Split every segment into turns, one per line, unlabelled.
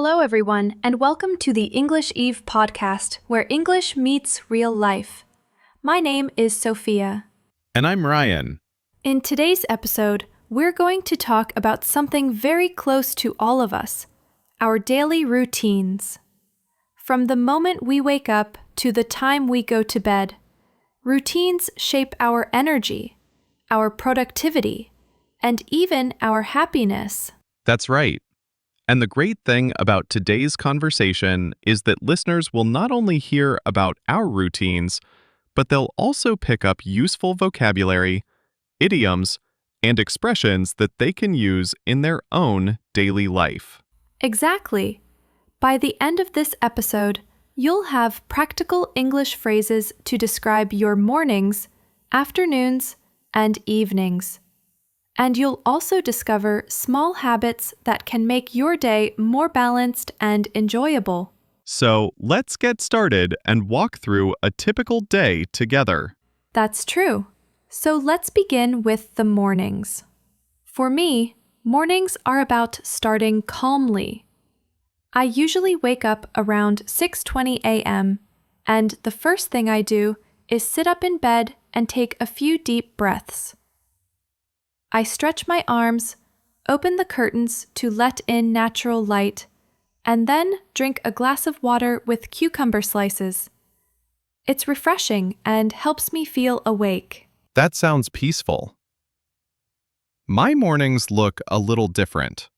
Hello, everyone, and welcome to the English Eve podcast, where English meets real life. My name is Sophia.
And I'm Ryan.
In today's episode, we're going to talk about something very close to all of us, our daily routines. From the moment we wake up to the time we go to bed, routines shape our energy, our productivity, and even our happiness.
That's right. And the great thing about today's conversation is that listeners will not only hear about our routines, but they'll also pick up useful vocabulary, idioms, and expressions that they can use in their own daily life.
Exactly. By the end of this episode, you'll have practical English phrases to describe your mornings, afternoons, and evenings. And you'll also discover small habits that can make your day more balanced and enjoyable.
So let's get started and walk through a typical day together.
That's true. So let's begin with the mornings. For me, mornings are about starting calmly. I usually wake up around 6:20 a.m., and the first thing I do is sit up in bed and take a few deep breaths. I stretch my arms, open the curtains to let in natural light, and then drink a glass of water with cucumber slices. It's refreshing and helps me feel awake.
That sounds peaceful. My mornings look a little different.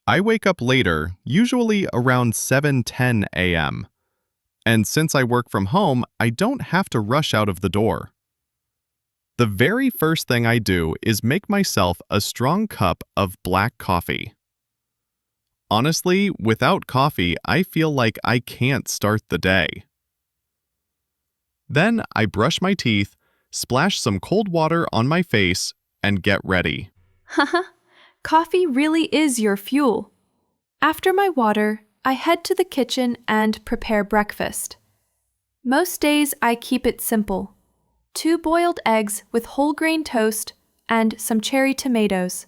I wake up later, usually around 7:10 a.m. And since I work from home, I don't have to rush out of the door. The very first thing I do is make myself a strong cup of black coffee. Honestly, without coffee, I feel like I can't start the day. Then I brush my teeth, splash some cold water on my face, and get ready.
Haha, coffee really is your fuel. After my water, I head to the kitchen and prepare breakfast. Most days I keep it simple. 2 boiled eggs with whole grain toast and some cherry tomatoes.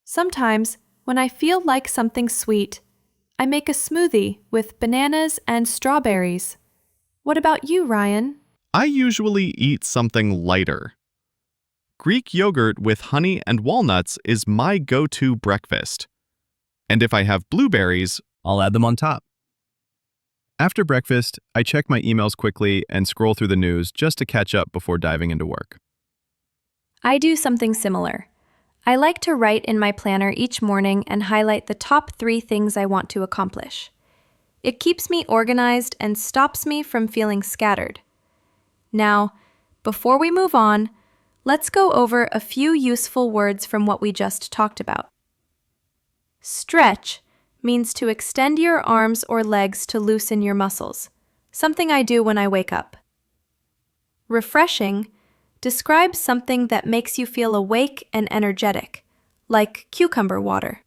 Sometimes, when I feel like something sweet, I make a smoothie with bananas and strawberries. What about you, Ryan?
I usually eat something lighter. Greek yogurt with honey and walnuts is my go-to breakfast. And if I have blueberries, I'll add them on top. After breakfast, I check my emails quickly and scroll through the news just to catch up before diving into work.
I do something similar. I like to write in my planner each morning and highlight the top 3 things I want to accomplish. It keeps me organized and stops me from feeling scattered. Now, before we move on, let's go over a few useful words from what we just talked about. Stretch means to extend your arms or legs to loosen your muscles, something I do when I wake up. Refreshing describes something that makes you feel awake and energetic, like cucumber water.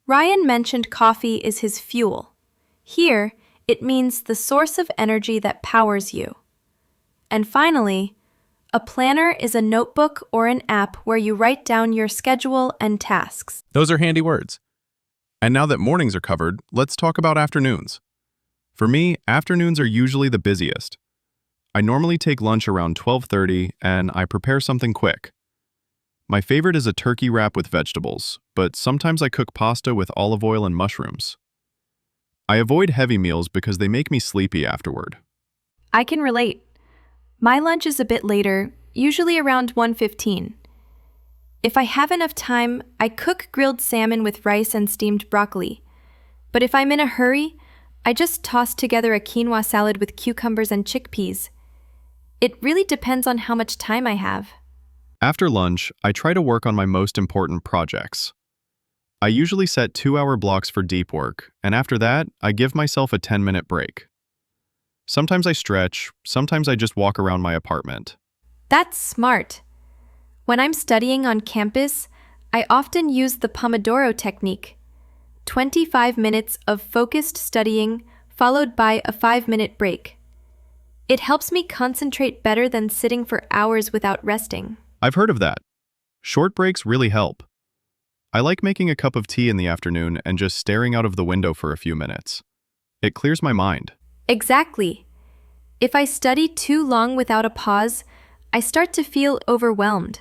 Ryan mentioned coffee is his fuel. Here, it means the source of energy that powers you. And finally, a planner is a notebook or an app where you write down your schedule and tasks.
Those are handy words. And now that mornings are covered, let's talk about afternoons. For me, afternoons are usually the busiest. I normally take lunch around 12:30 and I prepare something quick. My favorite is a turkey wrap with vegetables, but sometimes I cook pasta with olive oil and mushrooms. I avoid heavy meals because they make me sleepy afterward.
I can relate. My lunch is a bit later, usually around 1:15. If I have enough time, I cook grilled salmon with rice and steamed broccoli. But if I'm in a hurry, I just toss together a quinoa salad with cucumbers and chickpeas. It really depends on how much time I have.
After lunch, I try to work on my most important projects. I usually set 2-hour blocks for deep work, and after that, I give myself a 10-minute break. Sometimes I stretch, sometimes I just walk around my apartment.
That's smart. When I'm studying on campus, I often use the Pomodoro technique. 25 minutes of focused studying followed by a 5-minute break. It helps me concentrate better than sitting for hours without resting.
I've heard of that. Short breaks really help. I like making a cup of tea in the afternoon and just staring out of the window for a few minutes. It clears my mind.
Exactly. If I study too long without a pause, I start to feel overwhelmed.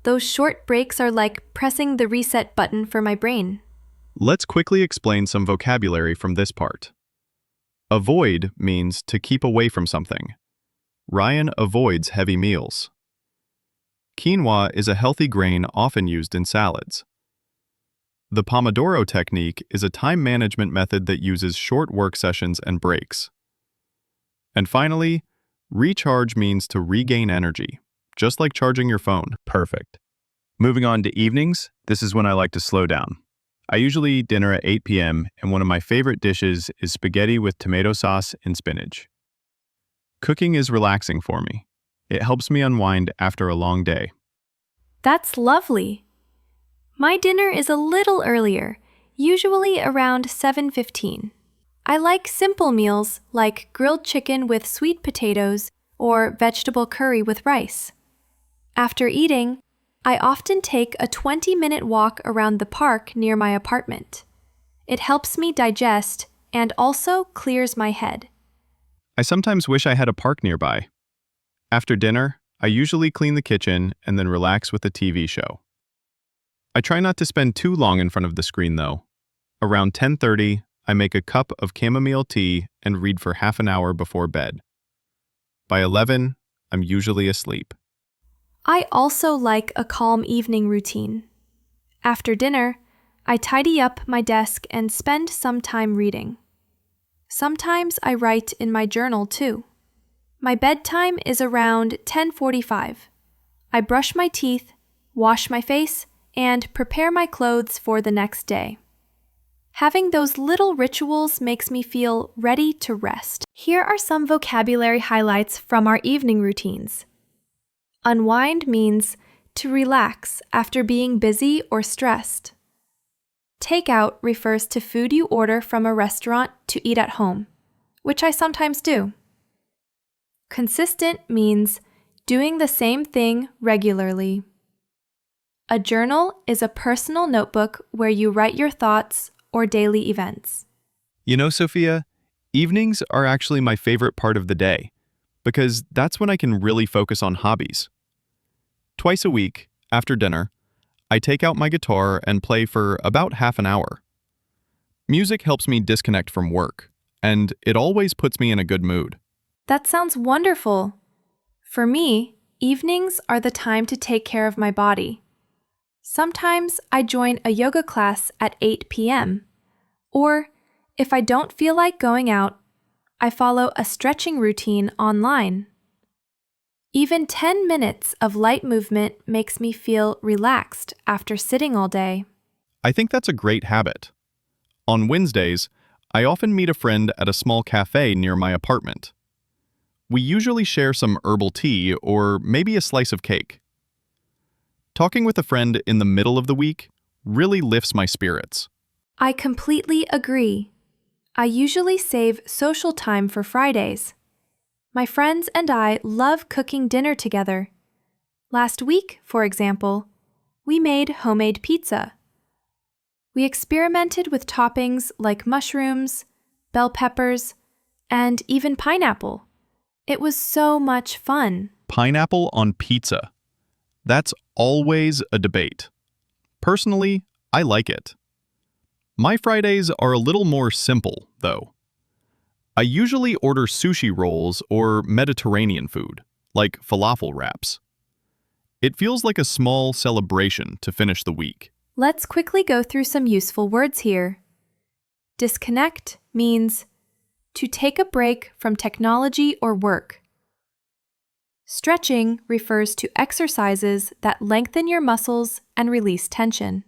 Those short breaks are like pressing the reset button for my brain.
Let's quickly explain some vocabulary from this part. Avoid means to keep away from something. Ryan avoids heavy meals. Quinoa is a healthy grain often used in salads. The Pomodoro technique is a time management method that uses short work sessions and breaks. And finally, recharge means to regain energy, just like charging your phone.
Perfect. Moving on to evenings, this is when I like to slow down. I usually eat dinner at 8 p.m., and one of my favorite dishes is spaghetti with tomato sauce and spinach. Cooking is relaxing for me. It helps me unwind after a long day.
That's lovely. My dinner is a little earlier, usually around 7:15. I like simple meals like grilled chicken with sweet potatoes or vegetable curry with rice. After eating, I often take a 20-minute walk around the park near my apartment. It helps me digest and also clears my head.
I sometimes wish I had a park nearby. After dinner, I usually clean the kitchen and then relax with a TV show. I try not to spend too long in front of the screen though. Around 10:30, I make a cup of chamomile tea and read for half an hour before bed. By 11, I'm usually asleep.
I also like a calm evening routine. After dinner, I tidy up my desk and spend some time reading. Sometimes I write in my journal too. My bedtime is around 10:45. I brush my teeth, wash my face, and prepare my clothes for the next day. Having those little rituals makes me feel ready to rest. Here are some vocabulary highlights from our evening routines. Unwind means to relax after being busy or stressed. Takeout refers to food you order from a restaurant to eat at home, which I sometimes do. Consistent means doing the same thing regularly. A journal is a personal notebook where you write your thoughts or daily events.
You know, Sophia, evenings are actually my favorite part of the day because that's when I can really focus on hobbies. Twice a week, after dinner, I take out my guitar and play for about half an hour. Music helps me disconnect from work, and it always puts me in a good mood.
That sounds wonderful. For me, evenings are the time to take care of my body. Sometimes I join a yoga class at 8 p.m. Or, if I don't feel like going out, I follow a stretching routine online. Even 10 minutes of light movement makes me feel relaxed after sitting all day.
I think that's a great habit. On Wednesdays, I often meet a friend at a small cafe near my apartment. We usually share some herbal tea or maybe a slice of cake. Talking with a friend in the middle of the week really lifts my spirits.
I completely agree. I usually save social time for Fridays. My friends and I love cooking dinner together. Last week, for example, we made homemade pizza. We experimented with toppings like mushrooms, bell peppers, and even pineapple. It was so much fun.
Pineapple on pizza. That's always a debate. Personally, I like it. My Fridays are a little more simple, though. I usually order sushi rolls or Mediterranean food, like falafel wraps. It feels like a small celebration to finish the week.
Let's quickly go through some useful words here. Disconnect means to take a break from technology or work. Stretching refers to exercises that lengthen your muscles and release tension.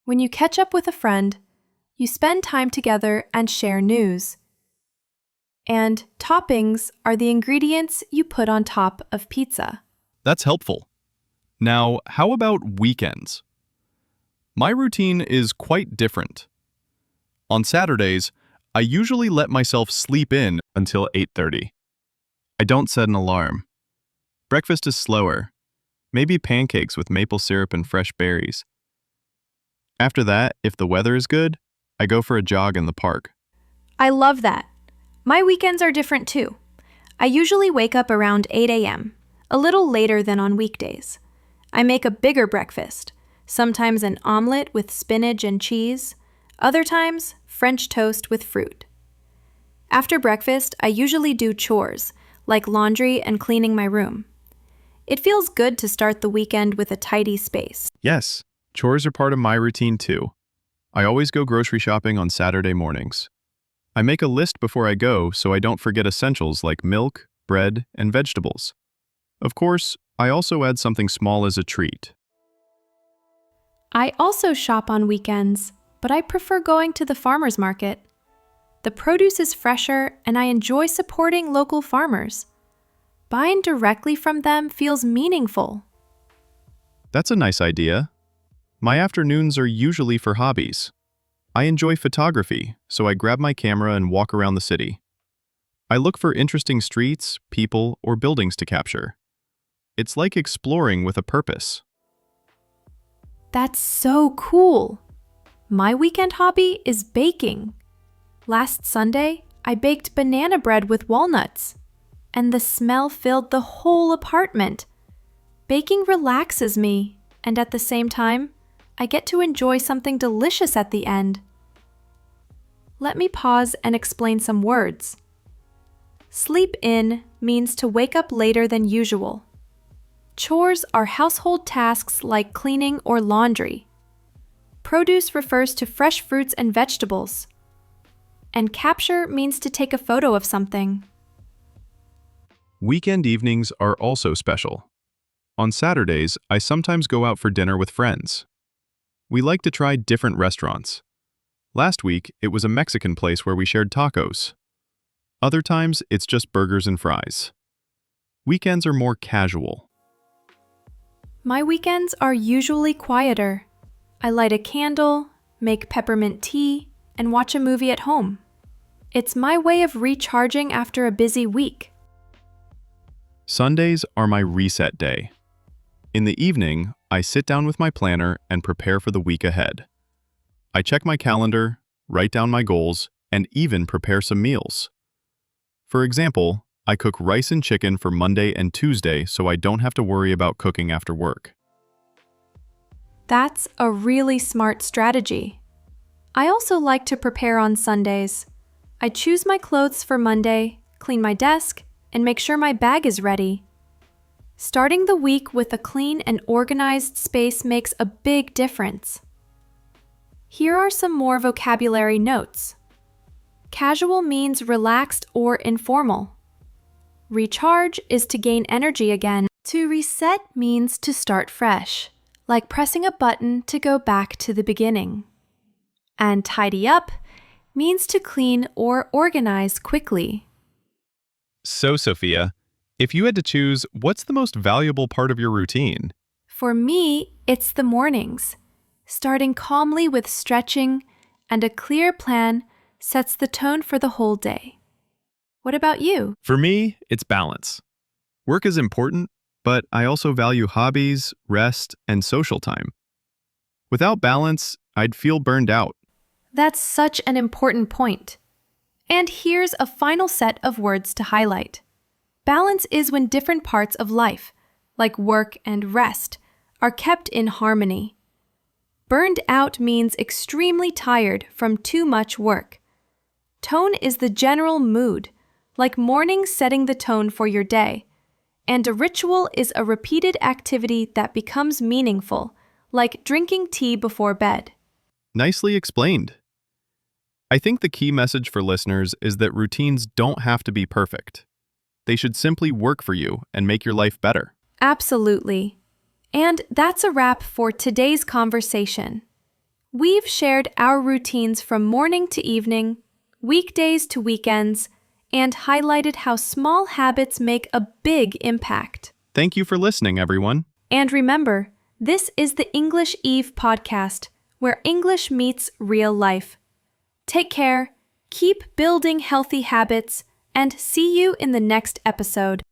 When you catch up with a friend, you spend time together and share news. And toppings are the ingredients you put on top of pizza.
That's helpful. Now, how about weekends? My routine is quite different. On Saturdays, I usually let myself sleep in until 8:30. I don't set an alarm. Breakfast is slower. Maybe pancakes with maple syrup and fresh berries.
After that, if the weather is good, I go for a jog in the park.
I love that. My weekends are different too. I usually wake up around 8 a.m., a little later than on weekdays. I make a bigger breakfast, sometimes an omelet with spinach and cheese, other times French toast with fruit. After breakfast, I usually do chores, like laundry and cleaning my room. It feels good to start the weekend with a tidy space.
Yes, chores are part of my routine too. I always go grocery shopping on Saturday mornings. I make a list before I go so I don't forget essentials like milk, bread, and vegetables. Of course, I also add something small as a treat.
I also shop on weekends, but I prefer going to the farmer's market. The produce is fresher, and I enjoy supporting local farmers. Buying directly from them feels meaningful.
That's a nice idea. My afternoons are usually for hobbies. I enjoy photography, so I grab my camera and walk around the city. I look for interesting streets, people, or buildings to capture. It's like exploring with a purpose.
That's so cool! My weekend hobby is baking. Last Sunday, I baked banana bread with walnuts, and the smell filled the whole apartment. Baking relaxes me, and at the same time, I get to enjoy something delicious at the end. Let me pause and explain some words. Sleep in means to wake up later than usual. Chores are household tasks like cleaning or laundry. Produce refers to fresh fruits and vegetables. And capture means to take a photo of something.
Weekend evenings are also special. On Saturdays, I sometimes go out for dinner with friends. We like to try different restaurants. Last week, it was a Mexican place where we shared tacos. Other times, it's just burgers and fries. Weekends are more casual.
My weekends are usually quieter. I light a candle, make peppermint tea, and watch a movie at home. It's my way of recharging after a busy week.
Sundays are my reset day. In the evening, I sit down with my planner and prepare for the week ahead. I check my calendar, write down my goals, and even prepare some meals. For example, I cook rice and chicken for Monday and Tuesday so I don't have to worry about cooking after work.
That's a really smart strategy. I also like to prepare on Sundays. I choose my clothes for Monday, clean my desk, and make sure my bag is ready. Starting the week with a clean and organized space makes a big difference. Here are some more vocabulary notes. Casual means relaxed or informal. Recharge is to gain energy again. To reset means to start fresh, like pressing a button to go back to the beginning. And tidy up means to clean or organize quickly.
So, Sophia, if you had to choose, what's the most valuable part of your routine?
For me, it's the mornings. Starting calmly with stretching and a clear plan sets the tone for the whole day. What about you?
For me, it's balance. Work is important, but I also value hobbies, rest, and social time. Without balance, I'd feel burned out.
That's such an important point. And here's a final set of words to highlight. Balance is when different parts of life, like work and rest, are kept in harmony. Burned out means extremely tired from too much work. Tone is the general mood, like morning setting the tone for your day. And a ritual is a repeated activity that becomes meaningful, like drinking tea before bed.
Nicely explained. I think the key message for listeners is that routines don't have to be perfect. They should simply work for you and make your life better.
Absolutely. And that's a wrap for today's conversation. We've shared our routines from morning to evening, weekdays to weekends, and highlighted how small habits make a big impact.
Thank you for listening, everyone.
And remember, this is the English Eve podcast, where English meets real life. Take care, keep building healthy habits, and see you in the next episode.